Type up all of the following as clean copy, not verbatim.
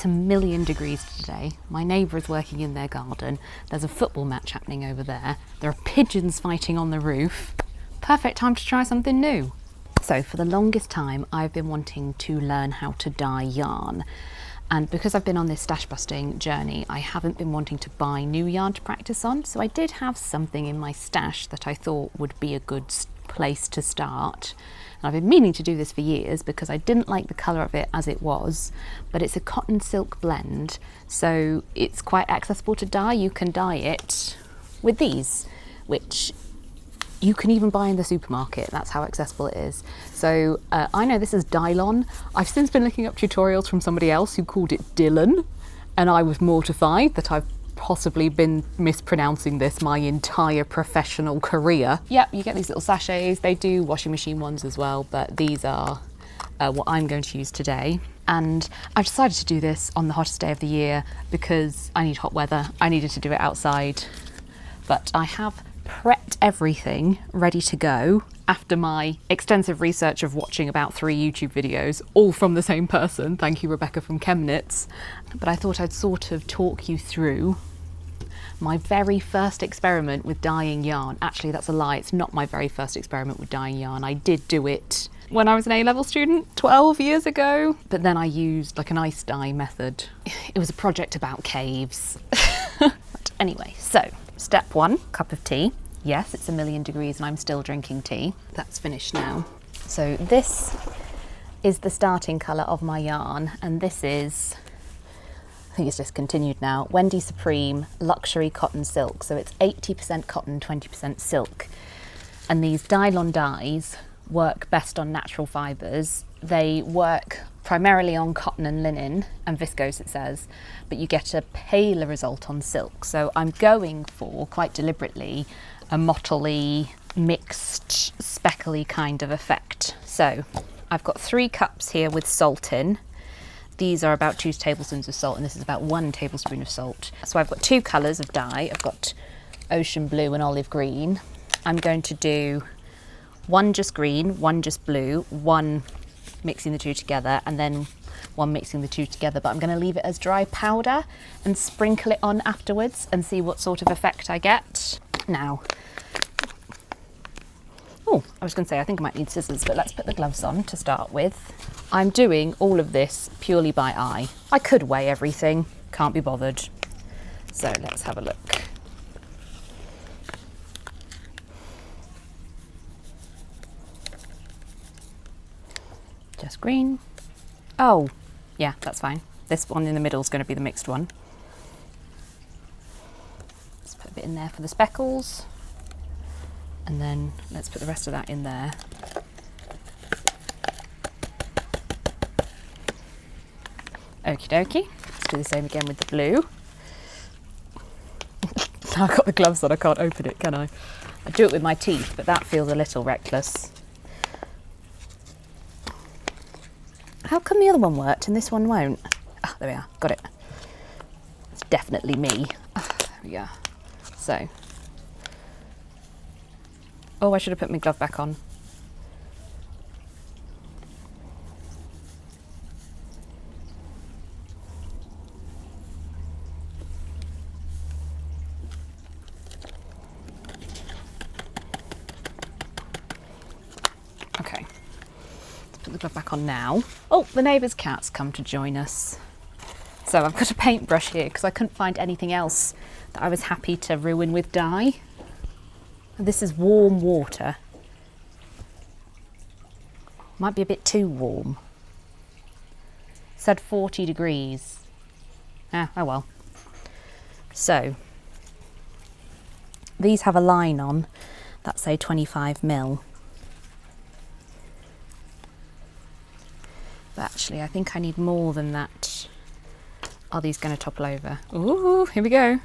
It's 1,000,000 degrees today. My neighbour is working in their garden. There's a football match happening over there. There are pigeons fighting on the roof. Perfect time to try something new. So for the longest time, I've been wanting to learn how to dye yarn. And because I've been on this stash busting journey, I haven't been wanting to buy new yarn to practice on. So I did have something in my stash that I thought would be a good place to start. And I've been meaning to do this for years because I didn't like the colour of it as it was, but it's a cotton silk blend, so it's quite accessible to dye. You can dye it with these, which you can even buy in the supermarket. That's how accessible it is. So I know this is Dylon. I've since been looking up tutorials from somebody else who called it Dylan, and I was mortified that I've possibly been mispronouncing this my entire professional career. Yep, you get these little sachets. They do washing machine ones as well, but these are what I'm going to use today. And I've decided to do this on the hottest day of the year because I need hot weather. I needed to do it outside, but I have prepped everything ready to go after my extensive research of watching about 3 YouTube videos, all from the same person. Thank you, Rebecca from Chemnitz. But I thought I'd sort of talk you through my very first experiment with dyeing yarn. Actually, that's a lie. It's not my very first experiment with dyeing yarn. I did do it when I was an A-level student 12 years ago, but then I used like an ice dye method. It was a project about caves. But anyway, so step 1, cup of tea. Yes, it's 1,000,000 degrees and I'm still drinking tea. That's finished now. So this is the starting colour of my yarn, and this is, I think it's discontinued now, Wendy Supreme Luxury Cotton Silk. So it's 80% cotton, 20% silk. And these Dylon dyes work best on natural fibres. They work primarily on cotton and linen and viscose, it says, but you get a paler result on silk. So I'm going for, quite deliberately, a mottly, mixed, speckly kind of effect. So I've got 3 cups here with salt in. These are about 2 tablespoons of salt, and this is about 1 tablespoon of salt. So I've got 2 colours of dye. I've got ocean blue and olive green. I'm going to do 1 just green, 1 just blue, 1 mixing the 2 together, and then 1 mixing the 2 together. But I'm going to leave it as dry powder and sprinkle it on afterwards and see what sort of effect I get. Now, oh, I was going to say I think I might need scissors, but let's put the gloves on to start with. I'm doing all of this purely by eye. I could weigh everything, can't be bothered. So let's have a look. Just green. Oh, yeah, that's fine. This one in the middle is going to be the mixed one. Let's put a bit in there for the speckles. And then let's put the rest of that in there. Okie dokie. Let's do the same again with the blue. Now I've got the gloves on, I can't open it, can I? I do it with my teeth, but that feels a little reckless. How come the other one worked and this one won't? Ah, there we are, got it. It's definitely me. Ah, there we go. So. Oh, I should have put my glove back on. Okay, let's put the glove back on now. Oh, the neighbour's cat's come to join us. So I've got a paintbrush here because I couldn't find anything else that I was happy to ruin with dye. This is warm water. Might be a bit too warm. It said 40 degrees. Ah, oh well. So, these have a line on that say 25 ml. But actually, I think I need more than that. Are these going to topple over? Ooh, here we go.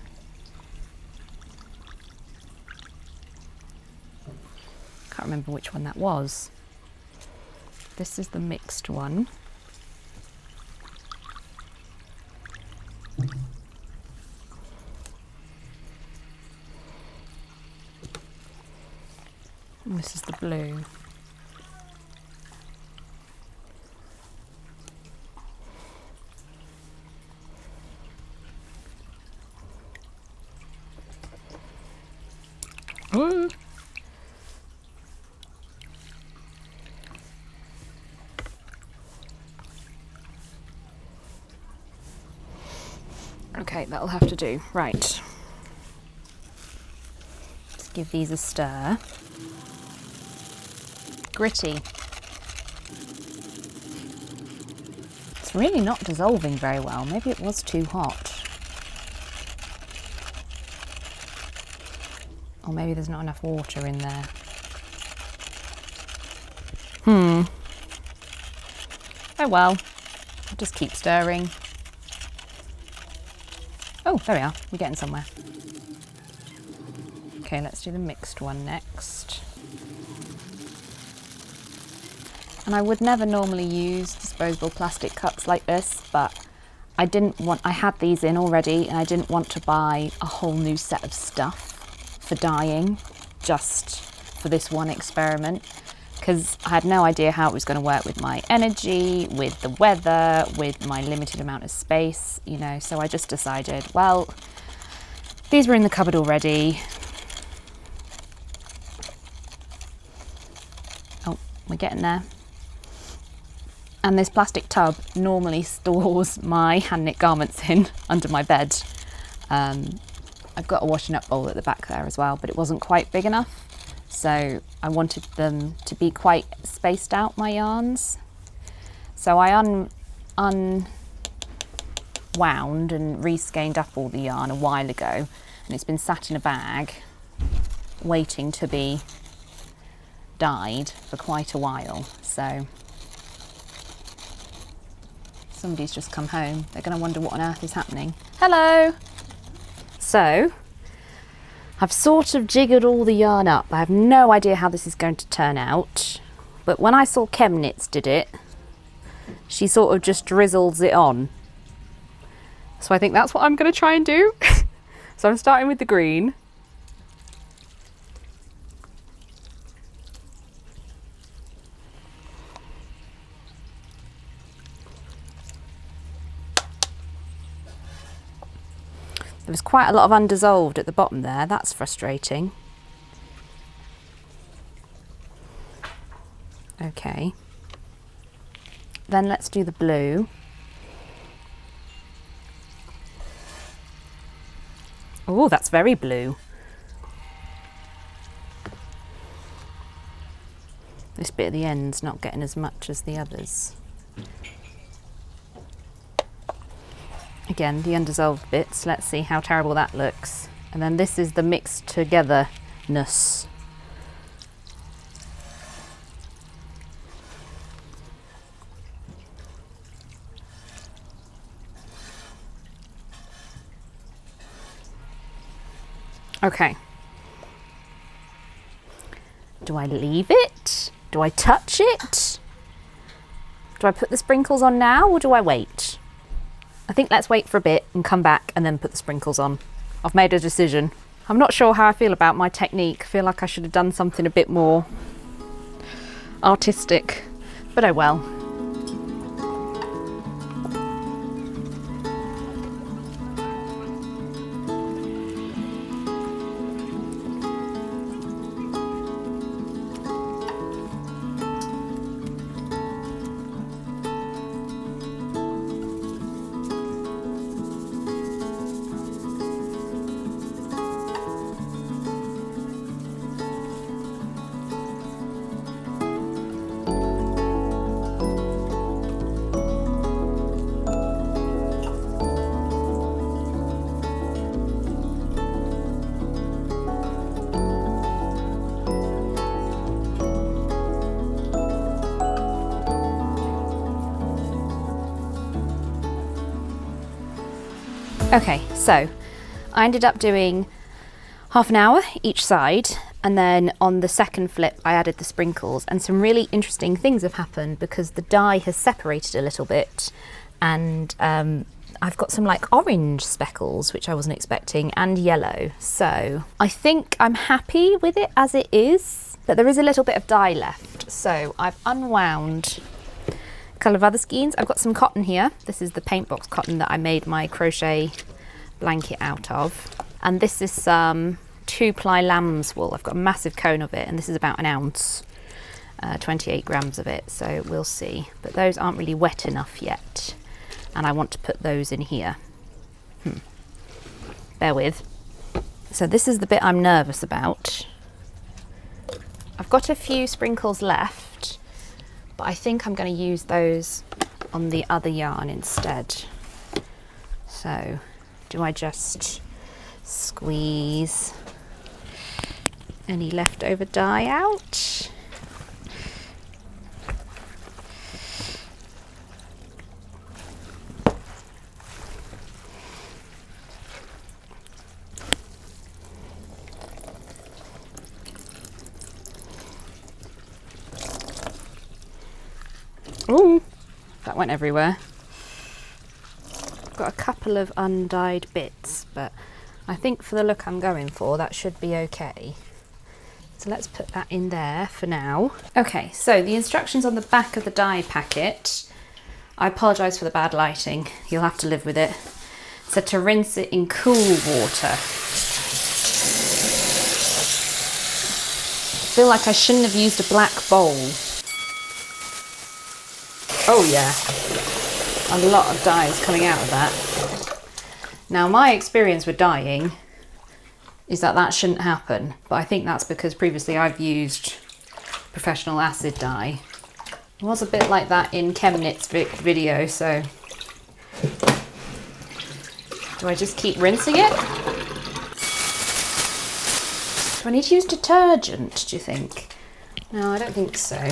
Can't remember which one that was. This is the mixed one. And this is the blue. Okay, that'll have to do. Right. Let's give these a stir. Gritty. It's really not dissolving very well. Maybe it was too hot. Or maybe there's not enough water in there. Oh well, I'll just keep stirring. Oh, there we are, we're getting somewhere. Okay, let's do the mixed one next. And I would never normally use disposable plastic cups like this, but I had these in already and I didn't want to buy a whole new set of stuff for dyeing just for this one experiment, because I had no idea how it was going to work with my energy, with the weather, with my limited amount of space, you know, so I just decided, well, these were in the cupboard already. Oh, we're getting there. And this plastic tub normally stores my hand knit garments in under my bed. I've got a washing up bowl at the back there as well, but it wasn't quite big enough. So I wanted them to be quite spaced out, my yarns. So I unwound and reskeined up all the yarn a while ago, and it's been sat in a bag waiting to be dyed for quite a while. So somebody's just come home. They're going to wonder what on earth is happening. Hello! So I've sort of jiggered all the yarn up. I have no idea how this is going to turn out, but when I saw Chemnitz did it, she sort of just drizzles it on. So I think that's what I'm going to try and do. So I'm starting with the green. There was quite a lot of undissolved at the bottom there, that's frustrating. Okay. Then let's do the blue. Oh, that's very blue. This bit at the end's not getting as much as the others. Again, the undissolved bits, let's see how terrible that looks. And then this is the mixed togetherness. Okay. Do I leave it? Do I touch it? Do I put the sprinkles on now or do I wait? I think let's wait for a bit and come back and then put the sprinkles on. I've made a decision. I'm not sure how I feel about my technique. I feel like I should have done something a bit more artistic, but oh well. Okay, so I ended up doing half an hour each side, and then on the second flip I added the sprinkles, and some really interesting things have happened because the dye has separated a little bit, and I've got some like orange speckles which I wasn't expecting, and yellow. So I think I'm happy with it as it is, but there is a little bit of dye left. So I've unwound a couple of other skeins. I've got some cotton here. This is the paint box cotton that I made my crochet blanket out of, and this is some 2-ply lamb's wool. I've got a massive cone of it, and this is about an ounce, 28 grams of it, so we'll see. But those aren't really wet enough yet, and I want to put those in here. Bear with. So this is the bit I'm nervous about. I've got a few sprinkles left, but I think I'm going to use those on the other yarn instead. So do I just squeeze any leftover dye out? Ooh, that went everywhere. I've got a couple of undyed bits, but I think for the look I'm going for, that should be okay. So let's put that in there for now. Okay, so the instructions on the back of the dye packet, I apologise for the bad lighting, you'll have to live with it. So to rinse it in cool water. I feel like I shouldn't have used a black bowl. Oh yeah, a lot of dye is coming out of that. Now my experience with dyeing is that that shouldn't happen, but I think that's because previously I've used professional acid dye. It was a bit like that in Chemnitz video, so do I just keep rinsing it? Do I need to use detergent, do you think? No, I don't think so.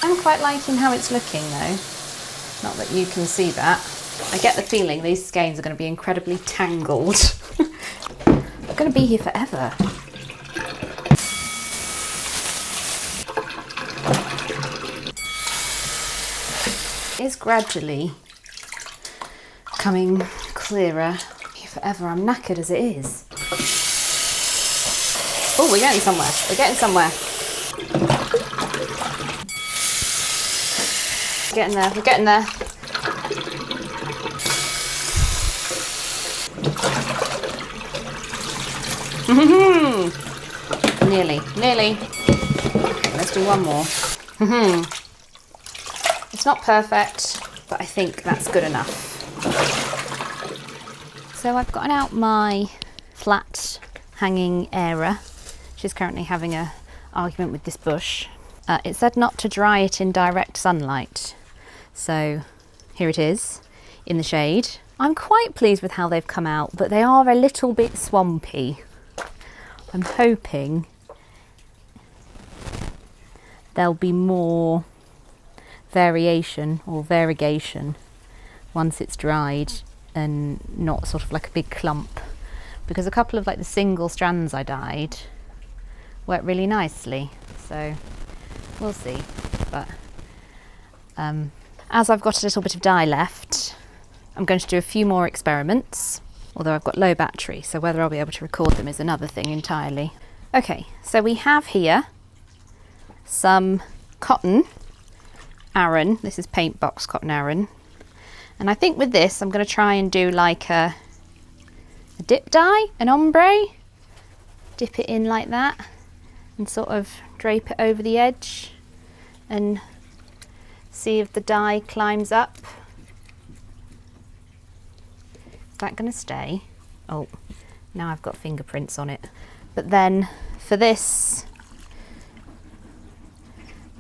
I'm quite liking how it's looking though. Not that you can see that. I get the feeling these skeins are going to be incredibly tangled. They're going to be here forever. It is gradually becoming clearer. Here forever, I'm knackered as it is. Oh, we're getting somewhere. We're getting somewhere. Getting there, we're getting there. Nearly. Okay, let's do one more. It's not perfect, but I think that's good enough. So I've gotten out my flat hanging airer. She's currently having an argument with this bush. It said not to dry it in direct sunlight. So here it is in the shade. I'm quite pleased with how they've come out, but they are a little bit swampy. I'm hoping there'll be more variation or variegation once it's dried and not sort of like a big clump, because a couple of like the single strands I dyed worked really nicely, so we'll see. But as I've got a little bit of dye left, I'm going to do a few more experiments, although I've got low battery, so whether I'll be able to record them is another thing entirely. Okay, so we have here some cotton Aran. This is paint box cotton Aran. And I think with this, I'm going to try and do like a dip dye, an ombre. Dip it in like that and sort of drape it over the edge and see if the dye climbs up. Is that going to stay? Oh, now I've got fingerprints on it. But then for this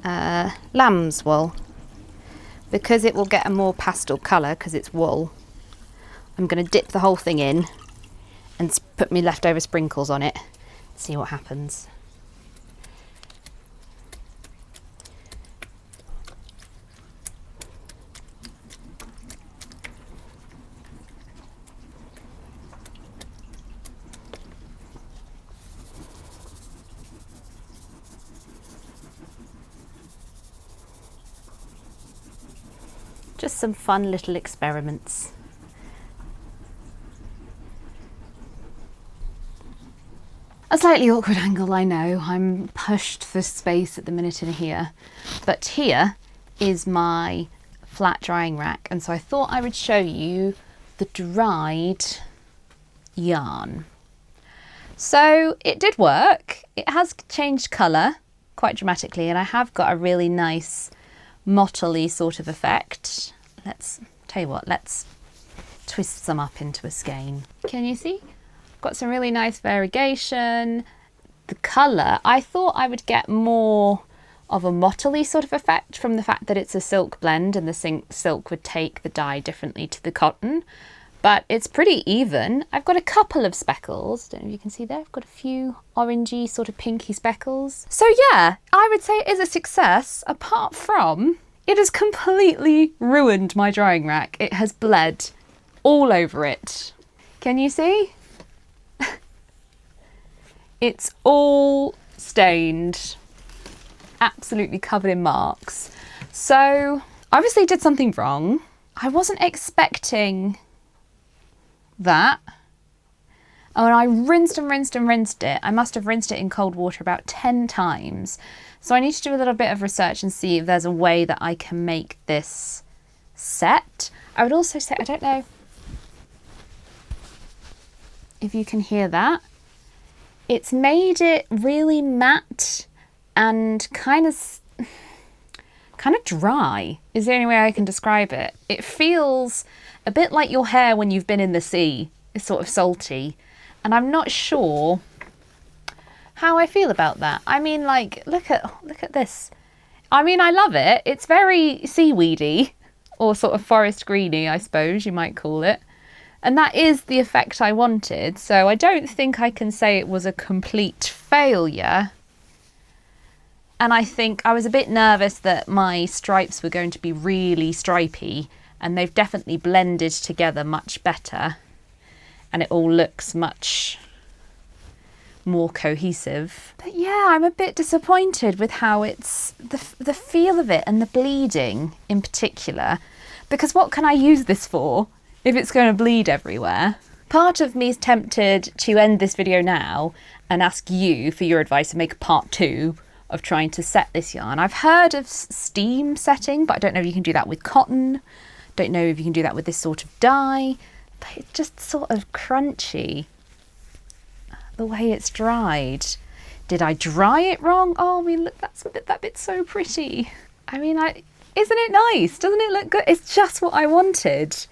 lamb's wool, because it will get a more pastel colour because it's wool, I'm going to dip the whole thing in and put my leftover sprinkles on it, see what happens. Just some fun little experiments. A slightly awkward angle, I know. I'm pushed for space at the minute in here. But here is my flat drying rack, and so I thought I would show you the dried yarn. So it did work. It has changed colour quite dramatically, and I have got a really nice mottly sort of effect. Let's Tell you what, let's twist some up into a skein. Can you see? Got some really nice variegation. The colour, I thought I would get more of a mottly sort of effect from the fact that it's a silk blend and the silk would take the dye differently to the cotton, but it's pretty even. I've got a couple of speckles, don't know if you can see there, I've got a few orangey sort of pinky speckles. So yeah, I would say it is a success, apart from it has completely ruined my drying rack. It has bled all over it. Can you see? It's all stained, absolutely covered in marks. So obviously did something wrong. I wasn't expecting that. Oh, and I rinsed and rinsed and rinsed it. I must have rinsed it in cold water about 10 times. So I need to do a little bit of research and see if there's a way that I can make this set. I would also say, I don't know if you can hear that. It's made it really matte and kind of dry is the only way I can describe it. It feels a bit like your hair when you've been in the sea. It's sort of salty, and I'm not sure how I feel about that. I mean, like, look at this. I mean, I love it. It's very seaweedy, or sort of forest greeny, I suppose you might call it. And that is the effect I wanted, so I don't think I can say it was a complete failure. And I think I was a bit nervous that my stripes were going to be really stripy, and they've definitely blended together much better. And it all looks much more cohesive. But yeah, I'm a bit disappointed with how it's, the feel of it and the bleeding in particular, because what can I use this for if it's going to bleed everywhere? Part of me is tempted to end this video now and ask you for your advice and make a part 2 of trying to set this yarn. I've heard of steam setting, but I don't know if you can do that with cotton. Don't know if you can do that with this sort of dye, but it's just sort of crunchy the way it's dried. Did I dry it wrong? Oh, I mean, look, that bit's so pretty. I mean, isn't it nice? Doesn't it look good? It's just what I wanted.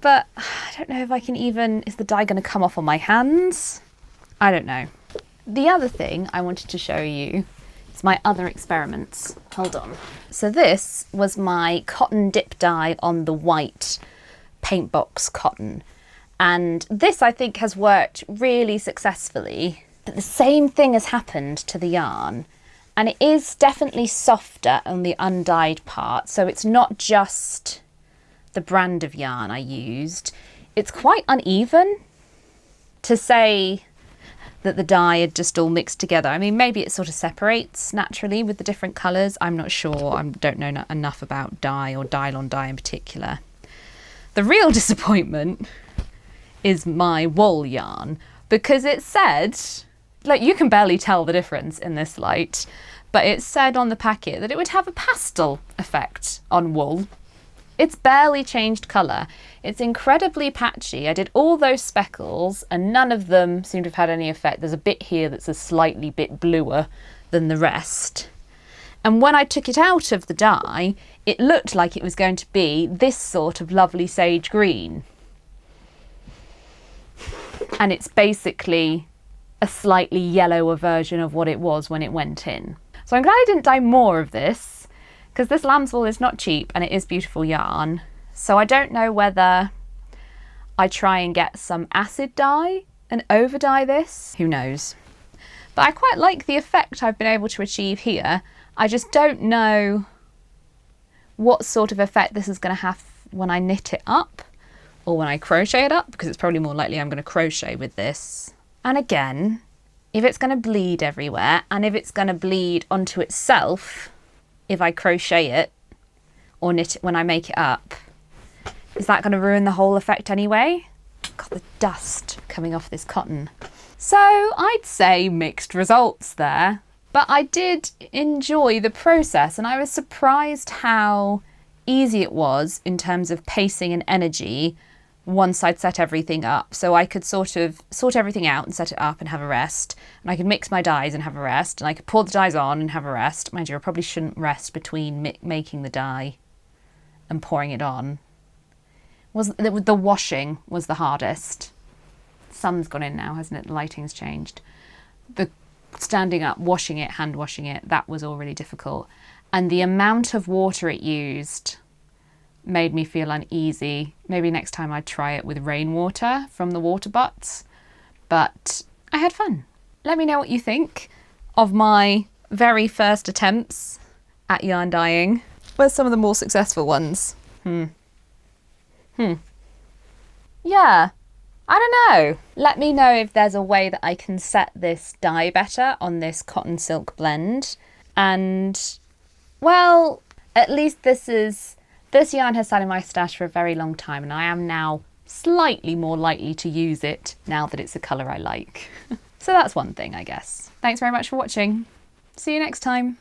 But I don't know if I can even, is the dye going to come off on my hands? I don't know. The other thing I wanted to show you is my other experiments. Hold on. So this was my cotton dip dye on the white paint box cotton. And this, I think, has worked really successfully. But the same thing has happened to the yarn. And it is definitely softer on the undyed part. So it's not just the brand of yarn I used. It's quite uneven. To say that the dye had just all mixed together, I mean, maybe it sort of separates naturally with the different colours. I'm not sure. I don't know enough about dye or dye-on dye in particular. The real disappointment is my wool yarn, because it said, like, you can barely tell the difference in this light, but it said on the packet that it would have a pastel effect on wool. It's barely changed colour. It's incredibly patchy. I did all those speckles and none of them seem to have had any effect. There's a bit here that's a slightly bit bluer than the rest. And when I took it out of the dye, it looked like it was going to be this sort of lovely sage green. And it's basically a slightly yellower version of what it was when it went in. So I'm glad I didn't dye more of this, because this lamb's wool is not cheap and it is beautiful yarn. So I don't know whether I try and get some acid dye and over dye this. Who knows? But I quite like the effect I've been able to achieve here. I just don't know what sort of effect this is going to have when I knit it up or when I crochet it up, because it's probably more likely I'm going to crochet with this. And again, if it's going to bleed everywhere and if it's going to bleed onto itself, if I crochet it or knit it when I make it up, is that going to ruin the whole effect anyway? God, the dust coming off this cotton. So I'd say mixed results there, but I did enjoy the process and I was surprised how easy it was in terms of pacing and energy once I'd set everything up. So I could sort of sort everything out and set it up and have a rest, and I could mix my dyes and have a rest, and I could pour the dyes on and have a rest. Mind you, I probably shouldn't rest between making the dye and pouring it on. The washing was the hardest. Sun's gone in now, hasn't it? The lighting's changed. The standing up, washing it, hand washing it, that was all really difficult. And the amount of water it used made me feel uneasy. Maybe next time I'd try it with rainwater from the water butts. But I had fun. Let me know what you think of my very first attempts at yarn dyeing. Where's some of the more successful ones? Yeah, I don't know. Let me know if there's a way that I can set this dye better on this cotton silk blend. And, well, at least this yarn has sat in my stash for a very long time, and I am now slightly more likely to use it now that it's a colour I like. So that's one thing, I guess. Thanks very much for watching. See you next time.